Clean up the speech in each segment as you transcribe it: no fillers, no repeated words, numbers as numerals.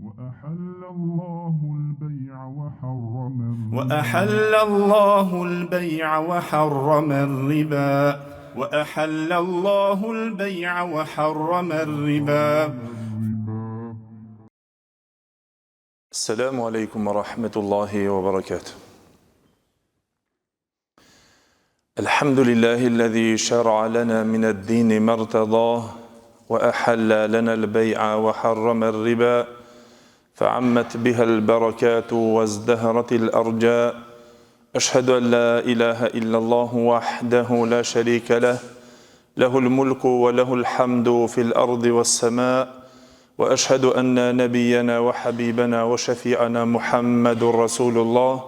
وأحل الله البيع وحرم الربا وأحل الله البيع وحرم الربا. السلام عليكم ورحمة الله وبركاته. الحمد لله الذي شرع لنا من الدين ما ارتضاه وأحل لنا البيع وحرم الربا فعمت بها البركات وازدهرت الأرجاء. أشهد أن لا إله إلا الله وحده لا شريك له، له الملك وله الحمد في الأرض والسماء. وأشهد أن نبينا وحبيبنا وشفيعنا محمد رسول الله،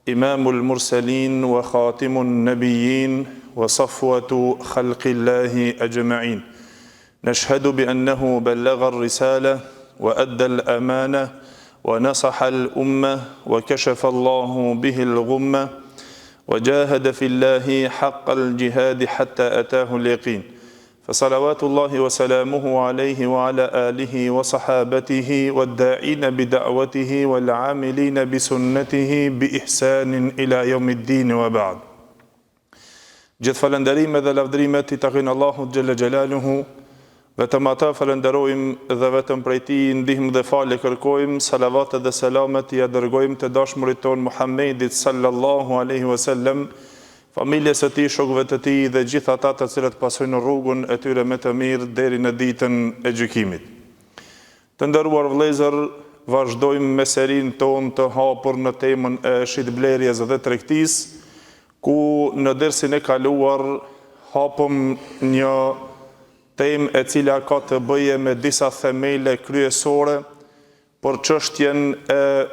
إمام المرسلين وخاتم النبيين وصفوة خلق الله أجمعين. نشهد بأنه بلغ الرسالة وأدى الأمانة ونصح الأمة وكشف الله به الغمة وجاهد في الله حق الجهاد حتى أتاه اليقين. فصلوات الله وسلامه عليه وعلى آله وصحابته والداعين بدعوته والعاملين بسنته بإحسان إلى يوم الدين وبعد. Gjithë falënderimet dhe lavdrimet I takojnë Allahut xhalla xhelaluhu. Vetëm ata falenderojmë dhe vetëm prej Tij ndihmë dhe falje kërkojmë. Salavatet dhe selamet I dërgojmë të dashmurit ton Muhammedit sallallahu alaihi wasallam, familjes së tij, shokëve të tij dhe gjithë ata të cilët pasojnë rrugën e tyre me të mirë deri në ditën e gjykimit. Të nderuar vëllezër, vazhdojmë me serinë tonë të hapur në temën e shitblerjes dhe tregtisë, ku në dersin e kaluar hapëm një temë e cila ka të bëje me disa themele kryesore për çështjen e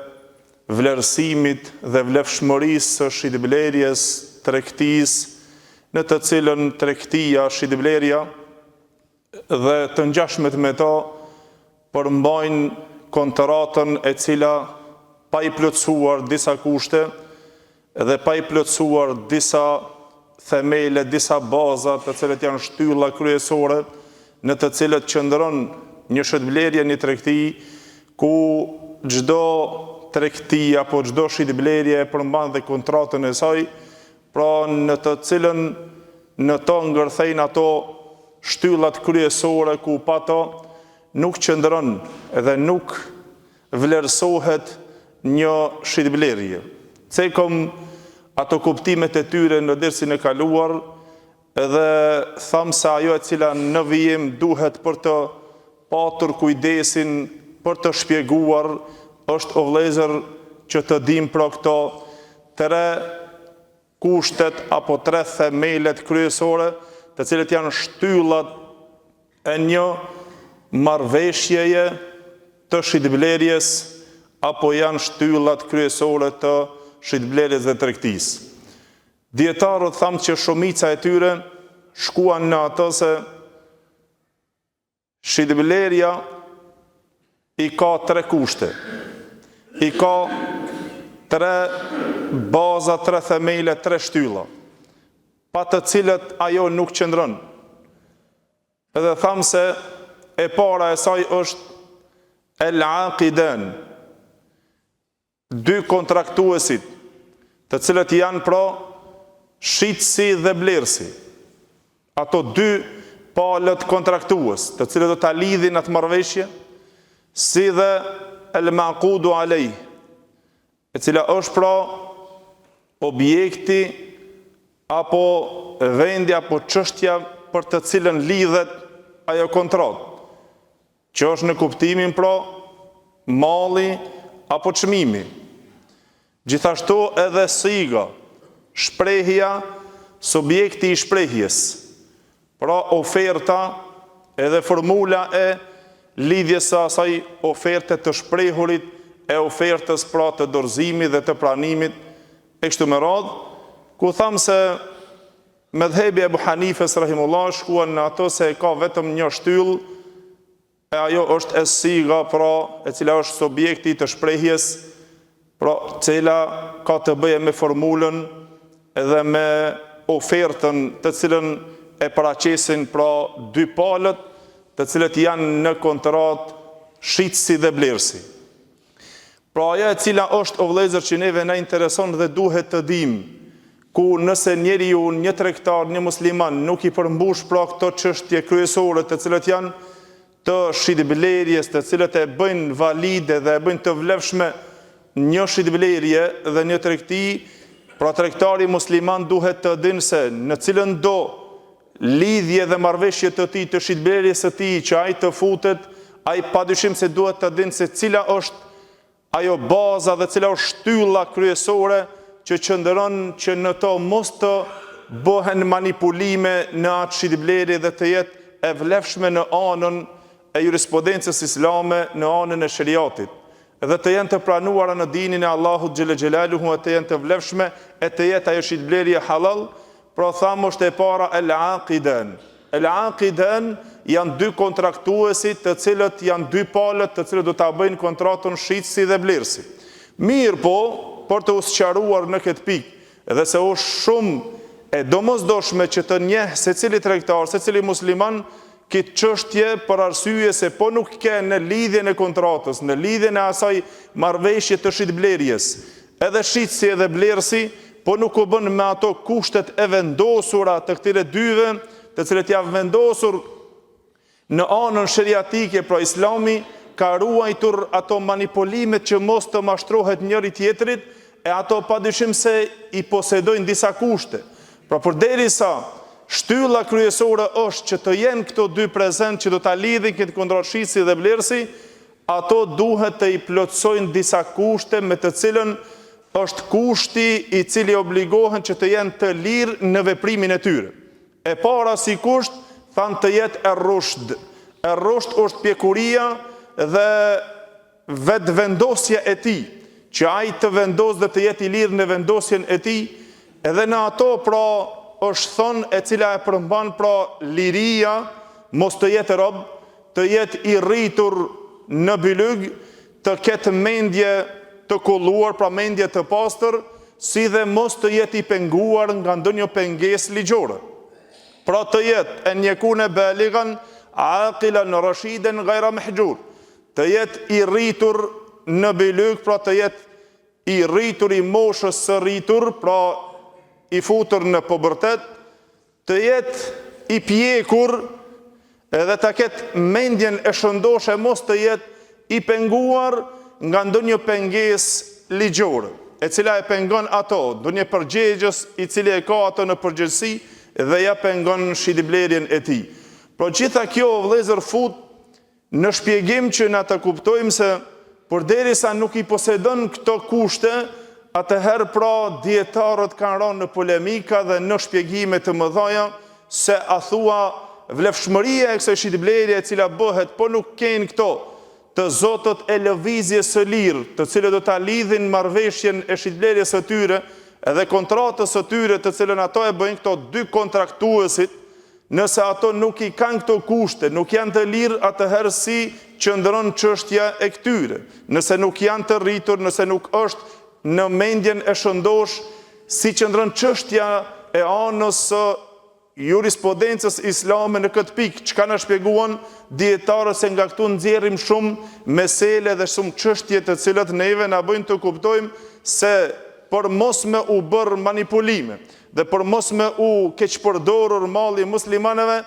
vlerësimit dhe vlefshmërisë së shitblerjes, tregtisë, në të cilën tregtia, shitblerja dhe të ngjashmet me to përmbajnë kontratën e cila pa I plotësuar disa kushte dhe pa I plotësuar disa themele, disa baza të cilët janë shtylla kryesore në të cilët qëndron një shitblerje, një tregti, ku çdo tregti apo çdo shitblerje e përmban dhe kontratën e saj, pra në të cilën në to ngërthejnë ato shtyllat kryesore ku pa to nuk qëndron dhe nuk vlerësohet një shitblerje. Cekom ato kuptimet e tyre në dersin e kaluar dhe tham se ajo e cila në vijim duhet për të patur kujdesin për të shpjeguar është o vëllezër që të dim pra këto tre kushtet apo tre themelet kryesore të cilët janë shtyllat e një marrëveshjeje të shitblerjes apo janë shtyllat kryesore të shitblerjes dhe tregtisë. Dietarët thamë që shumica e tyre shkuan në atë se shitblerja I ka tre kushte, I ka tre baza, tre themele, tre shtylla, pa të cilët ajo nuk qëndron. Edhe thamë se e para e saj është el-aqidan, dy kontraktuesit, të cilët janë pra shitësi dhe blerësi. Ato dy palët kontraktues, të cilët do ta lidhin atë marrëveshje, si dhe el-maqudu alej, e cila është pra objekti apo vendi apo çështja për të cilën lidhet ajo kontratë, që është në kuptimin pra malli apo çmimi. Gjithashtu edhe siga, shprehja, subjekti I shprehjes, pra oferta edhe formula e lidhjes së asaj oferte të shprehurit, e ofertës pra të dorëzimit dhe të pranimit e kështu me radhë, ku thamë se medhebi Ebu Hanifes rahimullah shkuan në ato se ka vetëm një shtyllë, e ajo është siga, pra e cila është subjekti të shprehjes, pra cila ka të bëje me formulën edhe me ofertën të cilën e paraqesin pra dy palët të cilët janë në kontratë shitësi dhe blerësi. Pra ajo e cila është, o vëllezër, që neve na intereson dhe duhet të dim, ku nëse njeriu, një tregtar, një musliman nuk i përmbush pra këto çështje kryesore të cilat janë të shitblerjes, të cilat e bëjnë valide dhe e bëjnë të vlefshme një shitblerje dhe një tregti, pra tregtari musliman duhet të dinë se në cilën do lidhje dhe marrëveshje të tij, të shitblerjes së tij që ai të futet, ai padyshim se duhet të dinë se cila është ajo baza dhe cila është shtylla kryesore që qëndron që në to mos të bëhen manipulime në atë shitblerje dhe të jetë e vlefshme në anën e jurisprudencës islame, në anën e shariatit, dhe të jenë të pranuara në dinin e Allahut xhelle xhelaluhu, e të jenë të vlefshme, e të jetë ajo shitblerje halal. Pra thamë është e para el-aqiden. El-aqiden janë dy kontraktuesit të cilët janë dy palët të cilët do ta bëjnë kontratën shitësi dhe blerësi. Mirë po, për të usqaruar në këtë pikë, edhe se është shumë e domosdoshme që të njeh secili tregtar, secili musliman këtë çështje, për arsye se po nuk ke në lidhjen e kontratës, në lidhjen e asaj marrëveshje të shitblerjes, edhe shitësi edhe blerësi, po nuk u bën me ato kushtet e vendosura të këtyre dyve, të cilët janë vendosur në anën shariatike. Pra Islami ka ruajtur ato manipulimet që mos të mashtrohet njëri tjetrit, e ato padyshim se i posedojnë disa kushte. Pra përderisa shtylla kryesore është që të jenë këto dy prezent që do ta lidhin këtë kontratë shitësi dhe blerësi, ato duhet të i plotësojnë disa kushte me të cilën është kushti i cili obligohen që të jenë të lirë në veprimin e tyre. E para si kusht, thanë të jetë er-rushd. Er-rushd është pjekuria dhe vetë vendosja e tij, që ai të vendos dhe të jetë i lirë në vendosjen e tij, edhe në ato pra është thonë e cila e përmban pra liria, mos të jetë rob, të jetë i rritur në bylyg, të ketë mendje të kulluar, pra mendje të pastër, si dhe mos të jetë i penguar nga ndonjë pengesë ligjore. Pra të jetë e njekune baligan, aqilan rashiden ghayra mahjur, të jetë i rritur në bylyg, pra të jetë i rritur i moshës së rritur, pra i futur në pubertet, të jetë i pjekur edhe të ketë mendjen e shëndoshe, mos të jetë i penguar nga ndonjë pengesë ligjore, e cila e pengon ato, ndonjë përgjegjës i cili e ka ato në përgjegjësi dhe ja pengon shitblerjen e tij. Por gjitha kjo, vëllezër, fut në shpjegim që na të kuptojmë se përderisa nuk i posedon këto kushte, atëherë pra dietarët kanë rënë në polemika dhe në shpjegime të mëdha se a thua vlefshmëria e kësaj shitblerje e cila bëhet, po nuk kanë këto të zotët e lëvizjes së lirë, të cilët do ta lidhin marrëveshjen e shitblerjes së tyre edhe kontratës së tyre, të cilën ato e bëjnë këto dy kontraktuesit, nëse ato nuk i kanë këto kushte, nuk janë të lirë, atëherë si qëndron çështja e këtyre. Nëse nuk janë të rritur, nëse nuk është në mendjen e shëndosh, si qëndron çështja e anës së jurisprudencës islame në këtë pikë, çka na shpjeguan dietarët, se nga këtu nxjerrim shumë mesele dhe shumë çështje të cilat neve na bëjnë të kuptojmë se për mos me u bërë manipulime dhe për mos me u keqpërdorur malli muslimanëve,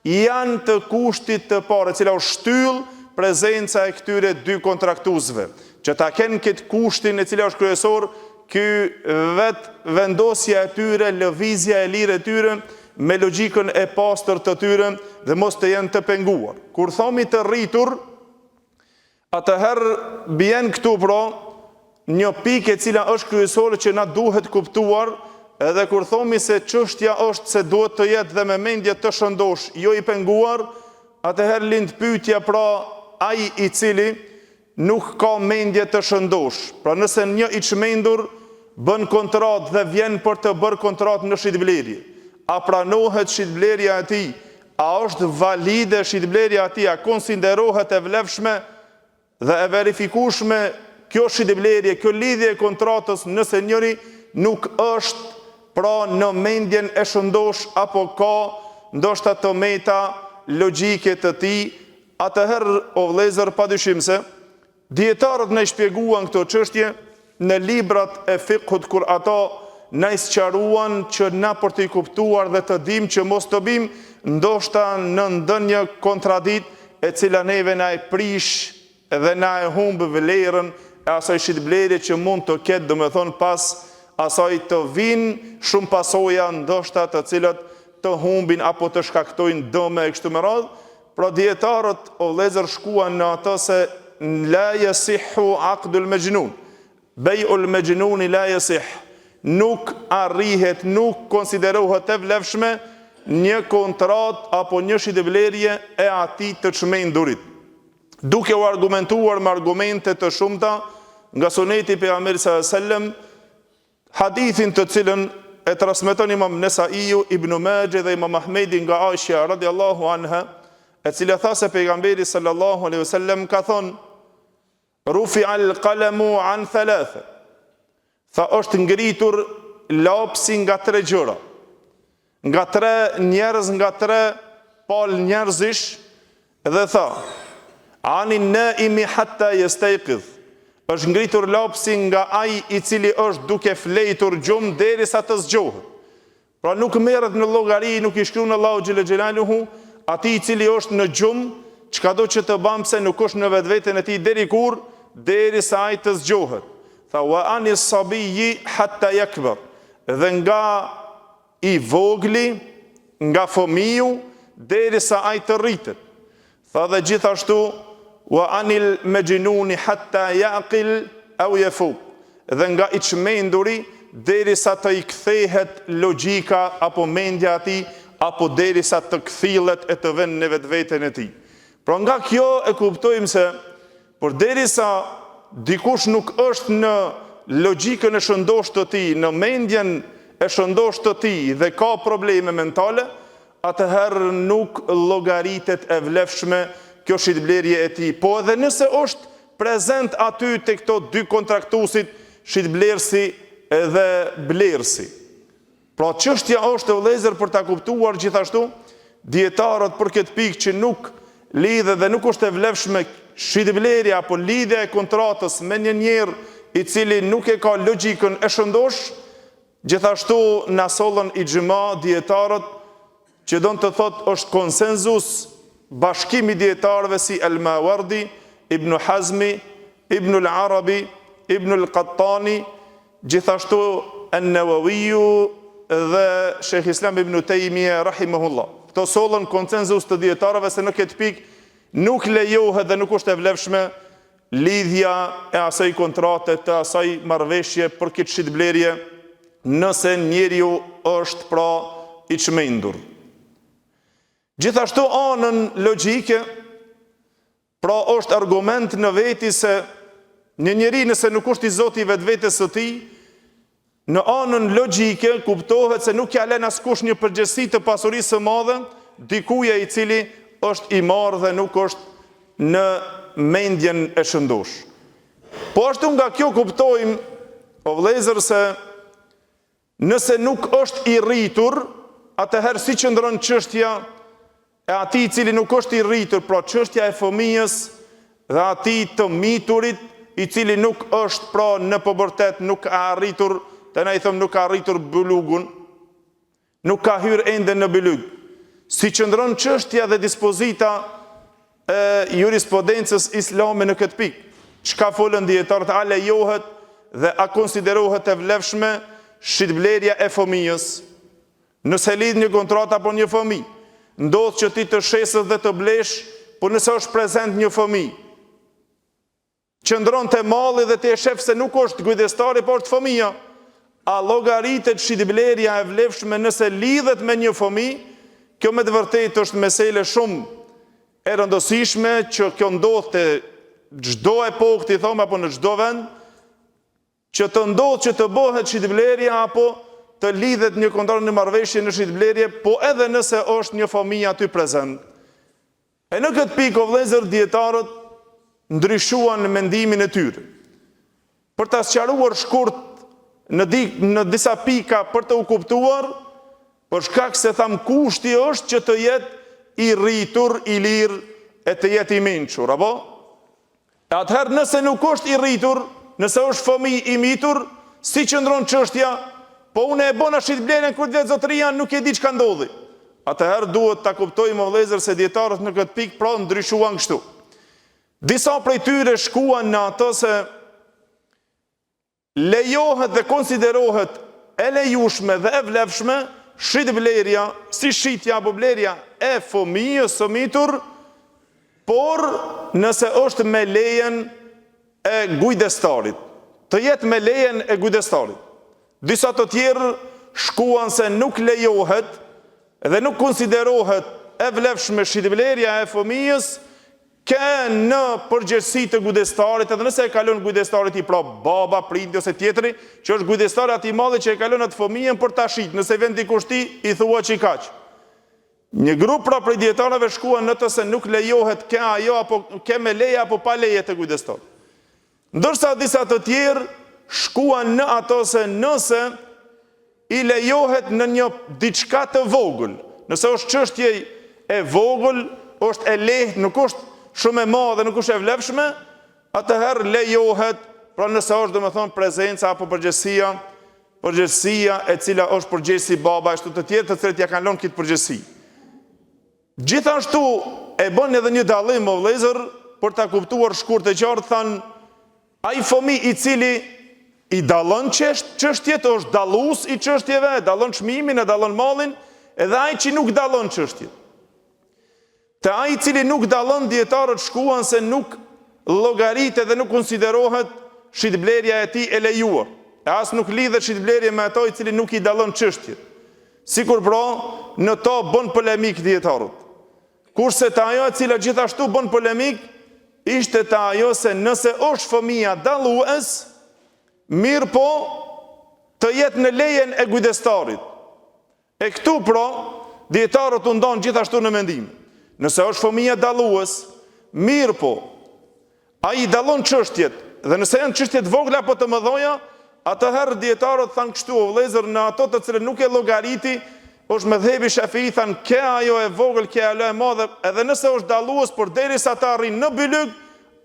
janë të kushtit të parë, cila u shtyll prezenca e këtyre dy kontraktuesve, që ta kenë këtë kushtin e cila është kryesor, ky vetë vendosja e tyre, lëvizja e lirë e tyre, me logjikën e pastër të tyre dhe mos të jenë të penguar. Kur thomi të rritur, atëherë bjen këtu pra një pikë e cila është kryesore që na duhet kuptuar, edhe kur thomi se çështja është se duhet të jetë dhe me mendje të shëndosh, jo i penguar, atëherë lind pyetja pra ai i cili nuk ka mendje të shëndosh. Pra nëse një i çmendur bën kontratë dhe vjen për të bërë kontratë në shitblerje, a pranohet shitblerja e tij? A është valide shitblerja e tij? A konsiderohet e vlefshme dhe e verifikueshme kjo shitblerje, kjo lidhje e kontratës, nëse njëri nuk është pra në mendjen e shëndosh, apo ka ndoshta tometa logjike të tij, atëherë o vëllezër padyshim se dietarët na shpjeguan këto çështje në librat e fiqhut kur ato na sqaruan që na për të kuptuar dhe të dim që mos të bim ndoshta në ndonjë kontradikt e cila neve na e prish dhe na e humb vlerën e asaj shitblerje që mund të ketë, domethënë pas asaj të vinë shumë pasoja ndoshta të cilat të humbin apo të shkaktojnë dëme e kështu me radhë. Pra dietarët o vëllezër shkuan në ato se la yasihu aqdul majnun. Bai'ul majnun la yasih. Nuk arrihet, nuk konsiderohet e vlefshme një kontrat apo një shitblerje e atij të çmendurit. Duke u argumentuar me argumente të shumta nga suneti i pejgamberit sallallahu alajhi wasallam, hadithin të cilën e transmeton Imam Nesaiu, Ibn Majah dhe Imam Ahmedi nga Aisha radhiyallahu anha, e cila tha se pejgamberi sallallahu alaihi wasallam ka thonë: "Rufi'a al-qalamu an thalatha." Tha është ngritur lapsi nga 3 gjëra. Nga 3 njerëz, nga 3 palë njerëzish, dhe tha: "Anin naimi hatta yastayqiz." Është ngritur lapsi nga ai i cili është duke flejtur gjumë derisa të zgjohet. Pra nuk merret në llogari, nuk i shkruan Allahu xhel xelaluhu atij i cili është në gjumë, çkado që të bën pse nuk është në vetveten e tij deri kur, derisa ai të zgjohet. Tha wa anis sabiyyi hatta yakbar. Dhe nga i vogli, nga fëmiu derisa ai të rritet. Tha dhe gjithashtu wa anil majnuni hatta yaqil aw yafuq. Dhe nga i çmenduri derisa të i kthehet logjika apo mendja e tij, apo derisa të kthillet e të vënë në vetveten e tij. Pra nga kjo e kuptojmë se përderisa dikush nuk është në logjikën e shëndosh të tij, në mendjen e shëndosh të tij dhe ka probleme mentale, atëherë nuk llogaritet e vlefshme kjo shitblerje e tij. Po edhe nëse është prezent aty te këto 2 kontraktuesit, shitblerësi dhe blerësi. Pra çështja është e vëllezër për ta kuptuar gjithashtu dietarët për këtë pikë që nuk lidhet dhe nuk është e vlefshme shitblerja apo lidhja e kontratës me një njerëz i cili nuk e ka logjikën e shëndosh. Gjithashtu na sollën ixhma dietarët, që do të thotë është konsenzus, bashkimi dietarëve si Al-Mawardi, Ibn Hazmi, Ibn al-Arabi, Ibn al-Qattani, gjithashtu An-Nawawiu dhe Sheikh Islam Ibn Taymiyah rahimahullah. Këto sollën konsenzus të dietarëve se në këtë pikë nuk lejohet dhe nuk është e vlefshme lidhja e asaj kontrate, të asaj marrëveshje për këtë shitblerje, nëse njeriu është pra i çmendur. Gjithashtu anën logjike, pra është argument në veti se një njeri nëse nuk është i Zoti i vetvetes së tij, në anën logjike kuptohet se nuk ja lën askush një përgjegjësi të pasurisë së madhe dikujt i cili është i marrë dhe nuk është në mendjen e shëndosh. Po ashtu nga kjo kuptojmë, o vëllezër, se nëse nuk është i rritur, atëherë si qëndron çështja e atij i cili nuk është i rritur, pra çështja e fëmijës dhe atij të miturit i cili nuk është pra në pubertet, nuk ka arritur, të na i thëmë nuk ka arritur bulugun, nuk ka hyrë ende në bulug. Si qëndron çështja dhe dispozita e jurisprudencës islame në këtë pikë. Çka folën dietarët, a lejohet dhe a konsiderohet e vlefshme shitblerja e fëmijës? Nëse lidh një kontratë apo një fëmijë, ndodh që ti të shesës dhe të blesh, por nëse është prezent një fëmijë, qëndron te malli dhe ti e shef se nuk është kujdestari, por është fëmia, a llogaritet shitblerja e vlefshme nëse lidhet me një fëmijë? Kjo me të vërtetë është mesele shumë e rëndësishme që kjo ndodh te çdo epokë, ti them, apo në çdo vend, që të ndodh që të bëhet shitblerja apo të lidhet një kontratë në marrëveshje në shitblerje, po edhe nëse është një fëmijë aty prezent. E në këtë pikë, o vëllezër, dietarët ndryshuan mendimin e tyre. Për ta sqaruar shkurt në disa pika për të u kuptuar, për shkak se tham kushti është që të jetë i rritur, i lirë e të jetë i mençur, apo? Atëherë nëse nuk është i rritur, nëse është fëmijë i mitur, si qëndron çështja, po unë e bona shitblerjen kur të zotëria nuk e di çka ndodhi. Atëherë duhet ta kuptojmë o vëllezër se dietarët në këtë pikë pra ndryshuan kështu. Disa prej tyre shkuan në ato se lejohet dhe konsiderohet e lejushme dhe e vlefshme shitblerja, si shitja apo blerja e fëmijës së mitur, por nëse është me lejen e gujdestarit, të jetë me lejen e gujdestarit. Disa të tjerë shkuan se nuk lejohet dhe nuk konsiderohet e vlefshme shitblerja e fëmijës ke në përgjegjësi të gujdestarit, edhe nëse e kalon gujdestarit i pra baba, prindi ose tjetri, që është gujdestari ati madhe që e kalon atë fëmijën për ta shit, nëse vend dikush ti i thua që i kaq. Një grup pra prej dietarëve shkuan në të se nuk lejohet ke ajo apo ke me leje apo pa leje të gujdestarit. Ndërsa disa të tjerë shkuan në ato se nëse i lejohet në një diçka të vogël, nëse është çështje e vogël, është e lehtë, nuk është shumë e madhe, nuk është e vlefshme, atëherë lejohet, pra nëse është domethënë prezenca apo përgjegjësia e cila është përgjegjësi baba ashtu të tjerë të cilët ja kanë lënë këtë përgjegjësi. Gjithashtu e bën edhe një dallim o vëllezër për ta kuptuar shkurt e qartë, thanë ai fëmijë i cili i dallon çështjet është dallues i çështjeve, e dallon çmimin, e dallon mallin, edhe ai që nuk dallon çështjet. Te ai i cili nuk dallon, dietarët shkuan se nuk llogaritet dhe nuk konsiderohet shitblerja e tij e lejuar. E as nuk lidhet shitblerja me ato i cili nuk i dallon çështjet. Sikur pra në to bën polemik dietarët. Kurse te ajo e cila gjithashtu bën polemik, ishte te ajo se nëse është fëmia dallues, mirë po të jetë në lejen e gujdestarit. E këtu pra, dietarët u ndonë gjithashtu në mendim. Nëse është fëmia dallues, mirë po, ai i dallon çështjet, dhe nëse janë çështjet vogla apo të mëdha, atëherë dietarët thanë kështu o vëllezër, në ato të cilët nuk e llogariti, është mëdhëbi Shafii, thanë ke ajo e vogël, ke ajo e madhe, edhe nëse është dallues, por derisa ta arrijë në bylyg,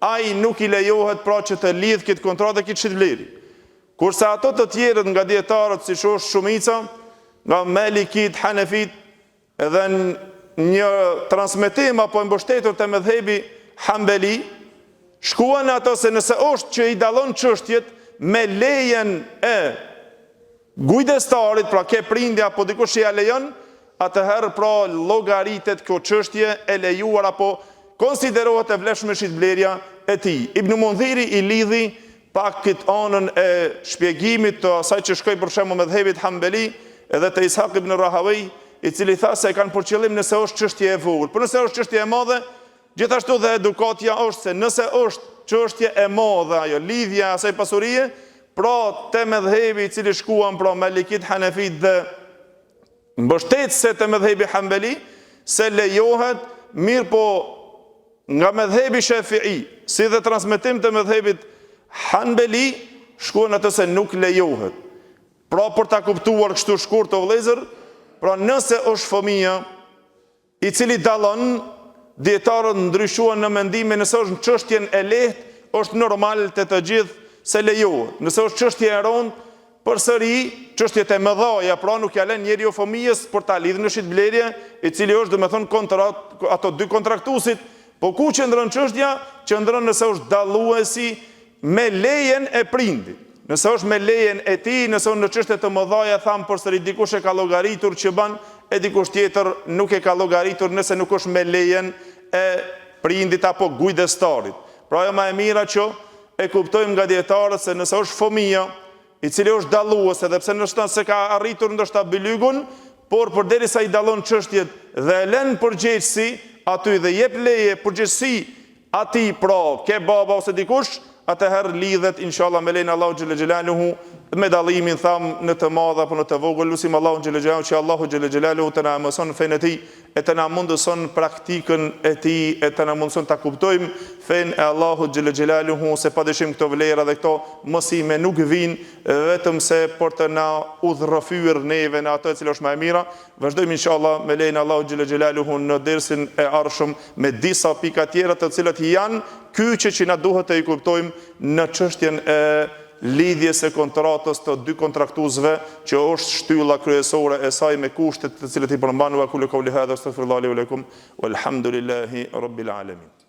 ai nuk i lejohet pra që të lidh këtë kontratë këtë shitbleri. Kurse ato të tjerët nga dietarët, siç është shumica, nga Malikit, Hanefit, edhe një transmetim apo mbështetur te mëdhëbi Hambeli, shkuan në ato se nëse është që i dallon çështjet me lejen e gujdestarit, pra ke prindja apo dikush që ja lejon, atëherë pra llogaritet kjo çështje e lejuar apo konsiderohet e vlefshme shitblerja e tij. Ibn Mundhiri i lidhi pak këtë anën e shpjegimit të asaj që shkoi për shembull mëdhëbit Hambeli edhe të Ishaq ibn Rahawi, i cili tha se kanë për qëllim nëse është çështje e vogël. Por nëse është çështje e madhe, gjithashtu dhe edukatja është se nëse është çështje e madhe ajo lidhja e asaj pasurie, pra te mëdhëbi i cili shkuan pra Malikit, Hanefit dhe mbështetëse te mëdhëbi Hambeli se lejohet, mirë po nga mëdhëbi Shafii, si dhe transmetim të mëdhëbit Hanbeli, shkuan atë se nuk lejohet. Pra për ta kuptuar kështu shkurt o vëllezër, pra nëse është fëmia i cili dallon, dietarët ndryshuan në mendime, nëse është në çështjen e lehtë, është normal të gjithë se lejohet. Nëse është çështje e rëndë, përsëri çështjet e mëdha, pra nuk ja lën njeriu fëmijës për ta lidhur në shitblerje, i cili është domethënë ato dy kontraktuesit, po ku qëndron çështja? Qëndron nëse është dalluesi me lejen e prindit. Nëse është me lejen e tij, nëse është në çështje të mëdha, tham përsëri dikush e ka llogaritur që bën, e dikush tjetër nuk e ka llogaritur nëse nuk është me lejen e prindit apo gujdestarit. Pra ajo më e mira që e kuptojmë nga dietarët se nëse është fëmia i cili është dallues, edhe pse ndoshta se ka arritur ndoshta bylygun, por përderisa i dallon çështjet dhe e lën përgjegjësi aty dhe jep leje përgjegjësi atij, pra ke baba ose dikush, atëherë lidhet inshallah me lejen Allahu xhelaluhu me dallimin tham në të madh apo në të vogël, lutim Allahun xhelel xhelalu që Allahu xhelel xhelalu të na mëson fenë e tij e të na mundëson praktikën e tij e të na mundëson ta kuptojmë fenë e Allahut xhelel xhelalu, se padyshim këto vlera dhe këto mësime nuk vijnë vetëm se për të na udhërryer neve në ato e cila është më e mira. Vazhdojmë inshallah me lejen e Allahut xhelel xhelalu në dersin e ardhshëm me disa pika tjera të cilat janë kyçe që na duhet të i kuptojmë në çështjen e lidhjes e kontratës të dy kontraktuesve, që është shtylla kryesore e saj me kushtet të cilat i përmban. Wa kullu qawli hadha astaghfirullahi li wa lakum walhamdulillahi rabbil alamin.